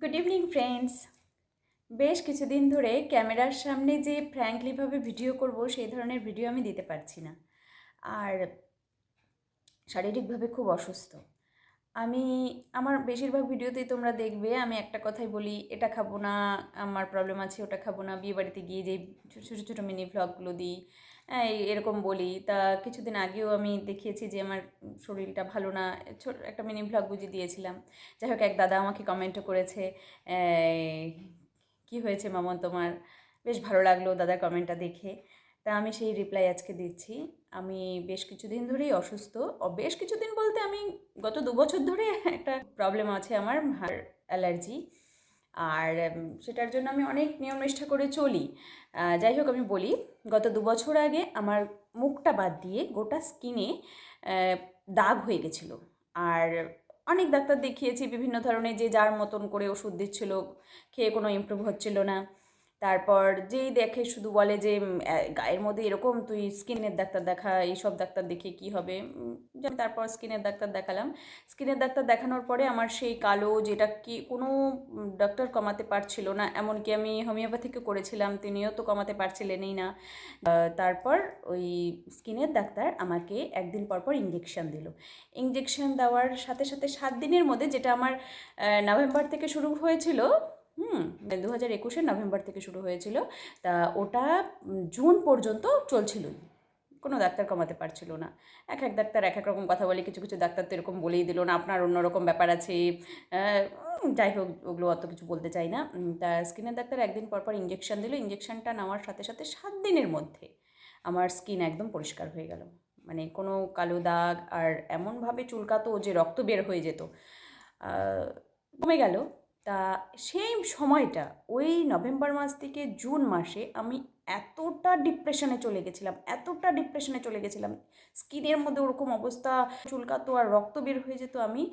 Good evening friends. বেশ কিছুদিন ধরে ক্যামেরার সামনে যে ফ্র্যাঙ্কলিভাবে ভিডিও করব সেই ধরনের ভিডিও আমি দিতে পারছি না। আর শারীরিকভাবে খুব অসুস্থ আমি। আমার বেশিরভাগ ভিডিওতেই তোমরা দেখবে আমি একটা কথাই বলি, এটা খাবো না, আমার প্রবলেম আছে, ওটা খাবো না। বিয়েবাড়িতে গিয়ে যেই ছোটো ছোটো মিনি ভ্লগগুলো দিই, এরকম বলি। তা কিছুদিন আগেও আমি দেখিয়েছি যে আমার শরীরটা ভালো না, ছোট একটা মিনি ভ্লগ বুঝিয়ে দিয়েছিলাম। যাই হোক, এক দাদা আমাকে কমেন্টও করেছে, কি হয়েছে মামন তোমার? বেশ ভালো লাগলো দাদার কমেন্টটা দেখে। তা আমি সেই রিপ্লাই আজকে দিচ্ছি। আমি বেশ কিছুদিন ধরেই অসুস্থ। বেশ কিছুদিন বলতে আমি গত 2 বছর ধরে একটা প্রবলেম আছে আমার, অ্যালার্জি। আর সেটার জন্য আমি অনেক নিয়ম নিষ্ঠা করে চলি। যাই হোক, আমি বলি, গত 2 বছর আগে আমার মুখটা বাদ দিয়ে গোটা স্কিনে দাগ হয়ে গেছিলো। আর অনেক ডাক্তার দেখিয়েছি, বিভিন্ন ধরনের, যে যার মতন করে ওষুধ দিচ্ছিল, খেয়ে কোনো ইমপ্রুভ হচ্ছিল না। তারপর যেই দেখে শুধু বলে যে গায়ের মধ্যে এরকম, তুই স্কিনের ডাক্তার দেখা, এইসব ডাক্তার দেখে কি হবে। তারপর স্কিনের ডাক্তার দেখালাম। স্কিনের ডাক্তার দেখানোর পরে আমার সেই কালো, যেটা কি কোনো ডাক্তার কমাতে পারছিল না, এমনকি আমি হোমিওপ্যাথিকে করেছিলাম, তিনিও তো কমাতে পারছিলেনই না। তারপর ওই স্কিনের ডাক্তার আমাকে একদিন পর পর ইঞ্জেকশান দিল। ইঞ্জেকশান দেওয়ার সাথে সাথে 7 দিনের মধ্যে, যেটা আমার নভেম্বর থেকে শুরু হয়েছিল, 2021-এর নভেম্বর থেকে শুরু হয়েছিল, তা ওটা জুন পর্যন্ত চলছিল। কোনো ডাক্তার কমাতে পারছিল না। এক এক ডাক্তার এক এক রকম কথা বলে, কিছু কিছু ডাক্তার তো এরকম বলেই দিল না, আপনার অন্যরকম ব্যাপার আছে। যাই হোক, ওগুলো অত কিছু বলতে চাই না। তা স্কিনের ডাক্তার একদিন পর পর ইঞ্জেকশান দিল। ইঞ্জেকশানটা নেওয়ার সাথে সাথে 7 দিনের মধ্যে আমার স্কিন একদম পরিষ্কার হয়ে গেল। মানে কোনো কালো দাগ, আর এমনভাবে চুলকাতো যে রক্ত বের হয়ে যেত, কমে গেল। তা সেই সময়টা, ওই নভেম্বর মাস থেকে জুন মাসে আমি এতটা ডিপ্রেশনে চলে গেছিলাম, স্কিনের মধ্যে ওরকম অবস্থা, চুলকাতো আর রক্ত বের হয়ে যেত। আমি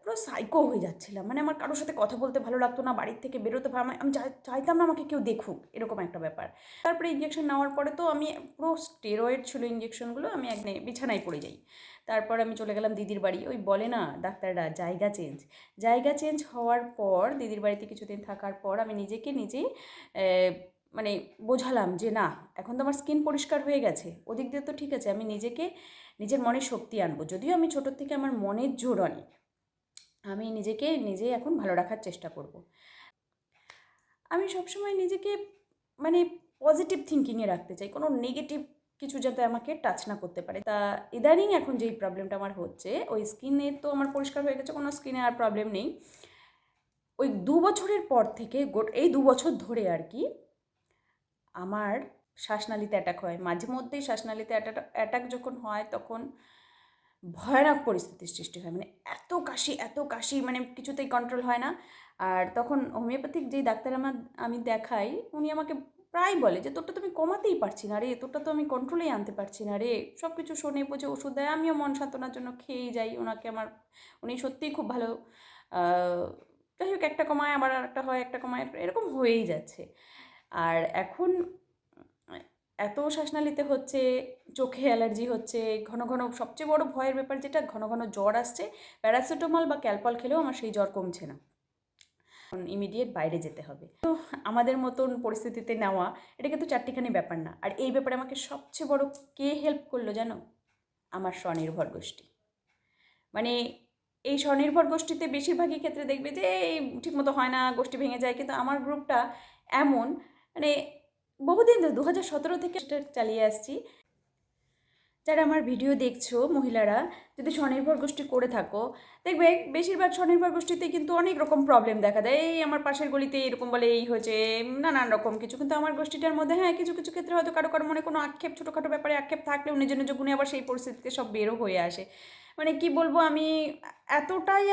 পুরো সাইকো হয়ে যাচ্ছিলাম। মানে আমার কারোর সাথে কথা বলতে ভালো লাগতো না, বাড়ির থেকে বেরোতে আমি চাইতাম না আমাকে কেউ দেখুক, এরকম একটা ব্যাপার। তারপরে ইঞ্জেকশন নেওয়ার পরে তো আমি, পুরো স্টেরয়েড ছিল ইঞ্জেকশনগুলো, আমি একদিন বিছানায় পড়ে যাই। তারপর আমি চলে গেলাম দিদির বাড়ি। ওই বলে না ডাক্তাররা, জায়গা চেঞ্জ হওয়ার পর, দিদির বাড়িতে কিছুদিন থাকার পর আমি নিজেকে নিজেই মানে বোঝালাম যে না, এখন তো আমার স্কিন পরিষ্কার হয়ে গেছে, ওদিক দিয়ে তো ঠিক আছে, আমি নিজের মনে শক্তি আনবো। যদিও আমি ছোটোর থেকে আমার মনের জোর অনেক, আমি নিজেকে নিজেই এখন ভালো রাখার চেষ্টা করব। আমি সবসময় নিজেকে মানে পজিটিভ থিঙ্কিংয়ে রাখতে চাই, কোনো নেগেটিভ কিছু যাতে আমাকে টাচ না করতে পারে। তা ইদানিং এখন যেই প্রবলেমটা আমার হচ্ছে, ওই স্কিনে তো আমার পরিষ্কার হয়ে গেছে, কোনো স্কিনে আর প্রবলেম নেই। ওই 2 বছরের পর থেকে, এই 2 বছর ধরে আর কি, আমার শ্বাসনালীতে অ্যাটাক হয়। মাঝে মধ্যেই শ্বাসনালীতে অ্যাটাক যখন হয়, তখন ভয়ানক পরিস্থিতির সৃষ্টি হয়। মানে এত কাশি, মানে কিছুতেই কন্ট্রোল হয় না। আর তখন হোমিওপ্যাথিক যেই ডাক্তার আমি দেখাই, উনি আমাকে প্রায় বলে যে তোরটা তো আমি কমাতেই পারছি না রে, তোরটা তো আমি কন্ট্রোলেই আনতে পারছি না রে। সব কিছু শোনে বুঝে ওষুধ দেয়, আমিও মন সান্ত্বনার জন্য খেয়েই যাই ওনাকে। উনি সত্যিই খুব ভালো। যাই হোক, একটা কমায় আবার আরেকটা হয়, একটা কমায়, এরকম হয়েই যাচ্ছে। আর এখন এত শ্বাসনালীতে হচ্ছে, চোখে অ্যালার্জি হচ্ছে, ঘন ঘন, সবচেয়ে বড় ভয়ের ব্যাপার যেটা, ঘন ঘন জ্বর আসছে। প্যারাসিটামল বা ক্যালপল খেলেও আমার সেই জ্বর কমছে না, ইমিডিয়েট বাইরে যেতে হবে। তো আমাদের মতন পরিস্থিতিতে নেওয়া, এটা কিন্তু চারটিখানি ব্যাপার না। আর এই ব্যাপারে আমাকে সবচেয়ে বড় কে হেল্প করলো জানো? আমার স্বনির্ভর গোষ্ঠী। মানে এই স্বনির্ভর গোষ্ঠীতে বেশিরভাগই ক্ষেত্রে দেখবে যে এই ঠিকমতো হয় না, গোষ্ঠী ভেঙে যায়। কিন্তু আমার গ্রুপটা এমন, মানে বহুদিন ধরে 2017 থেকে সেটা চালিয়ে আসছি। যারা আমার ভিডিও দেখছো মহিলারা, যদি স্বনির্ভর গোষ্ঠী করে থাকো, দেখবে বেশিরভাগ স্বনির্ভর গোষ্ঠীতে কিন্তু অনেক রকম প্রবলেম দেখা দেয়। এই আমার পাশের গলিতে এরকম বলে, এই হয়েছে, নানান রকম কিছু। কিন্তু আমার গোষ্ঠীটার মধ্যে হ্যাঁ, কিছু কিছু ক্ষেত্রে হয়তো কারো কারো মনে কোনো আক্ষেপ, ছোটোখাটো ব্যাপারে আক্ষেপ থাকলেও নিজ নিজ গুণে আবার সেই পরিস্থিতিতে সব বেরো হয়ে আসে। মানে কি বলবো, আমি এতটাই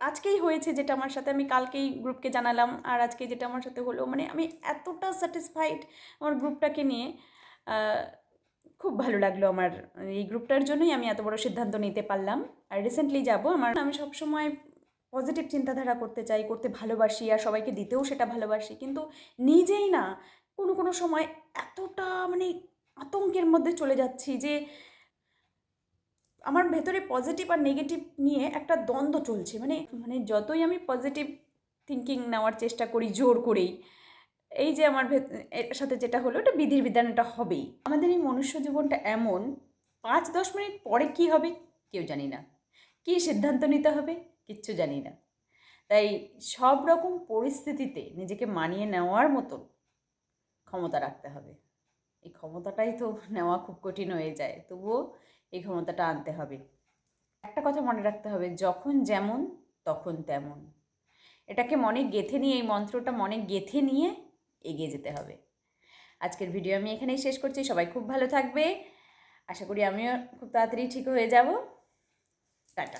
আজকেই হয়েছে যেটা আমার সাথে, আমি কালকেই গ্রুপকে জানালাম, আর আজকে যেটা আমার সাথে হলো, মানে আমি এতটা স্যাটিসফাইড আমার গ্রুপটাকে নিয়ে। খুব ভালো লাগলো আমার। এই গ্রুপটার জন্যই আমি এত বড় সিদ্ধান্ত নিতে পারলাম। আর রিসেন্টলি যাব, আমি সবসময় পজিটিভ চিন্তাধারা করতে চাই, করতে ভালোবাসি, আর সবাইকে দিতেও সেটা ভালোবাসি। কিন্তু নিজেই না কোনো কোনো সময় এতটা মানে আতঙ্কের মধ্যে চলে যাচ্ছি যে আমার ভেতরে পজিটিভ আর নেগেটিভ নিয়ে একটা দ্বন্দ্ব চলছে। মানে মানে যতই আমি পজিটিভ থিঙ্কিং নেওয়ার চেষ্টা করি জোর করেই, এই যে আমার এর সাথে যেটা হলো, এটা বিধির বিধান, এটা হবেই। আমাদের এই মনুষ্য জীবনটা এমন, 5-10 মিনিট পরে কি হবে কেউ জানি না, কী সিদ্ধান্ত নিতে হবে কিচ্ছু জানি না। তাই সব রকম পরিস্থিতিতে নিজেকে মানিয়ে নেওয়ার মতো ক্ষমতা রাখতে হবে। এই ক্ষমতাটাই তো নেওয়া খুব কঠিন হয়ে যায়, তবুও এই ক্ষমতাটা আনতে হবে। একটা কথা মনে রাখতে হবে, যখন যেমন তখন তেমন। এটাকে মনে গেঁথে নিয়ে, এই মন্ত্রটা মনে গেঁথে নিয়ে এগিয়ে যেতে হবে। আজকের ভিডিও আমি এখানেই শেষ করছি। সবাই খুব ভালো থাকবে, আশা করি আমিও খুব তাড়াতাড়ি ঠিক হয়ে যাব। টাটা।